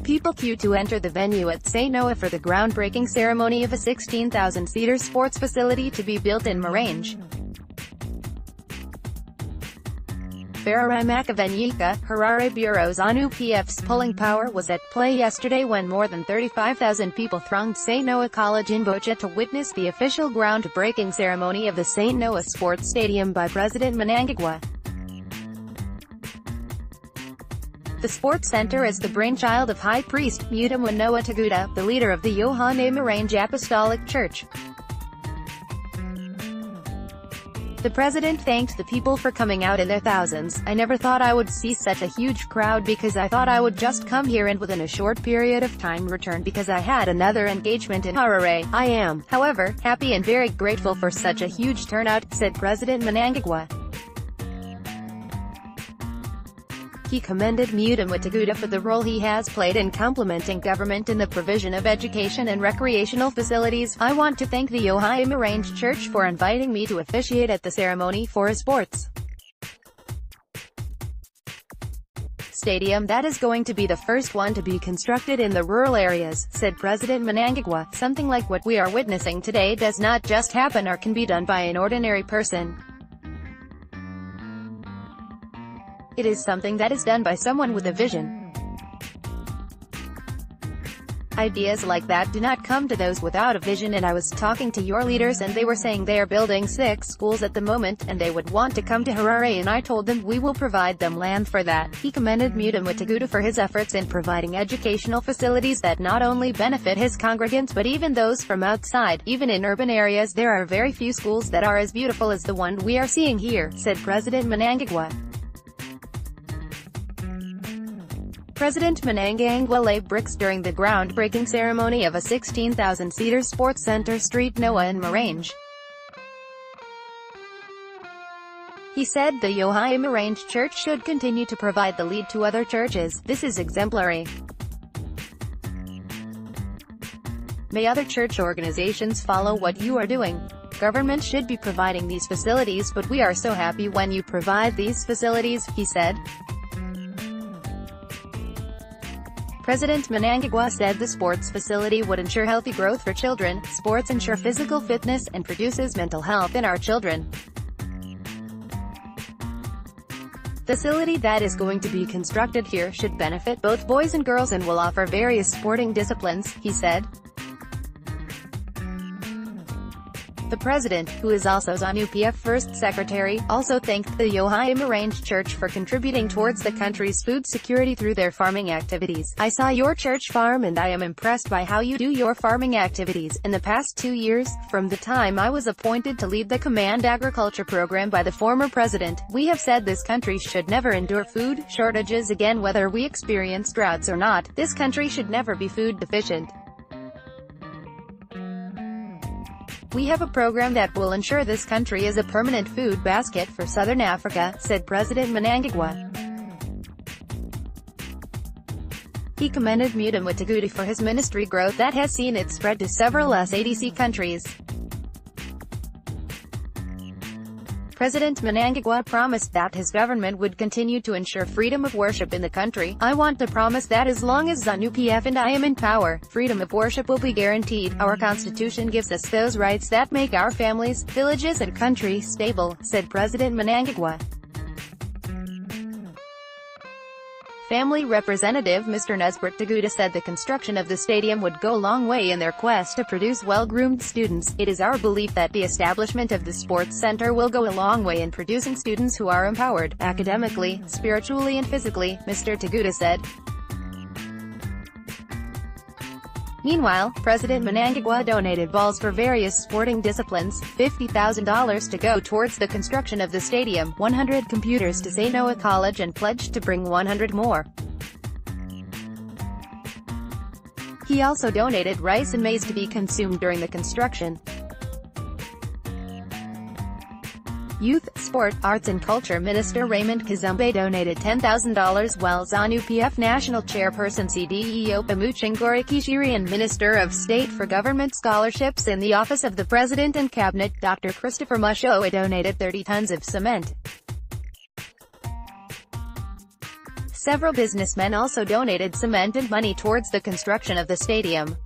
People queued to enter the venue at St. Noah for the groundbreaking ceremony of a 16,000-seater sports facility to be built in Marange. Farirai Machivenyika, Harare Bureau Zanu PF's pulling power was at play yesterday when more than 35,000 people thronged St. Noah College in Bocha to witness the official groundbreaking ceremony of the St. Noah Sports Stadium by President Mnangagwa. The sports center is the brainchild of High Priest Mutumwa Noah Taguta, the leader of the Johane Marange Apostolic Church. The president thanked the people for coming out in their thousands. "I never thought I would see such a huge crowd because I thought I would just come here and within a short period of time return because I had another engagement in Harare. I am, however, happy and very grateful for such a huge turnout," said President Mnangagwa. He commended Mutumwa Taguta for the role he has played in complementing government in the provision of education and recreational facilities. "I want to thank the Johane Marange Church for inviting me to officiate at the ceremony for a sports stadium that is going to be the first one to be constructed in the rural areas," said President Mnangagwa. "Something like what we are witnessing today does not just happen or can be done by an ordinary person. It is something that is done by someone with a vision. Ideas like that do not come to those without a vision, and I was talking to your leaders and they were saying they are building 6 schools at the moment and they would want to come to Harare, and I told them we will provide them land for that." He commended Mutumwa Taguta for his efforts in providing educational facilities that not only benefit his congregants but even those from outside. "Even in urban areas there are very few schools that are as beautiful as the one we are seeing here," said President Mnangagwa. President Mnangagwa laid bricks during the groundbreaking ceremony of a 16,000-seater sports center St. Noah in Marange. He said the Johane Marange Church should continue to provide the lead to other churches. "This is exemplary. May other church organizations follow what you are doing. Government should be providing these facilities, but we are so happy when you provide these facilities," he said. President Mnangagwa said the sports facility would ensure healthy growth for children. "Sports ensure physical fitness and produces mental health in our children. The facility that is going to be constructed here should benefit both boys and girls and will offer various sporting disciplines," he said. The president, who is also Zanu PF First Secretary, also thanked the Johane Marange Church for contributing towards the country's food security through their farming activities. "I saw your church farm and I am impressed by how you do your farming activities. In the past 2 years, from the time I was appointed to lead the Command Agriculture program by the former president, we have said this country should never endure food shortages again. Whether we experience droughts or not, this country should never be food deficient. We have a program that will ensure this country is a permanent food basket for Southern Africa," said President Mnangagwa. He commended Mutumwa Taguta for his ministry growth that has seen it spread to several SADC countries. President Mnangagwa promised that his government would continue to ensure freedom of worship in the country. "I want to promise that as long as Zanu PF and I am in power, freedom of worship will be guaranteed. Our constitution gives us those rights that make our families, villages and country stable," said President Mnangagwa. Family Representative Mr. Nesbert Taguta said the construction of the stadium would go a long way in their quest to produce well-groomed students. "It is our belief that the establishment of the sports center will go a long way in producing students who are empowered, academically, spiritually and physically," Mr. Taguta said. Meanwhile, President Mnangagwa donated balls for various sporting disciplines, $50,000 to go towards the construction of the stadium, 100 computers to St. Noah College, and pledged to bring 100 more. He also donated rice and maize to be consumed during the construction. Youth, Sport, Arts and Culture Minister Raymond Kazumbe donated $10,000 while Zanu PF National Chairperson CDEO Pamuchingori Kishiri and Minister of State for Government Scholarships in the Office of the President and Cabinet, Dr. Christopher Mushoe donated 30 tons of cement. Several businessmen also donated cement and money towards the construction of the stadium.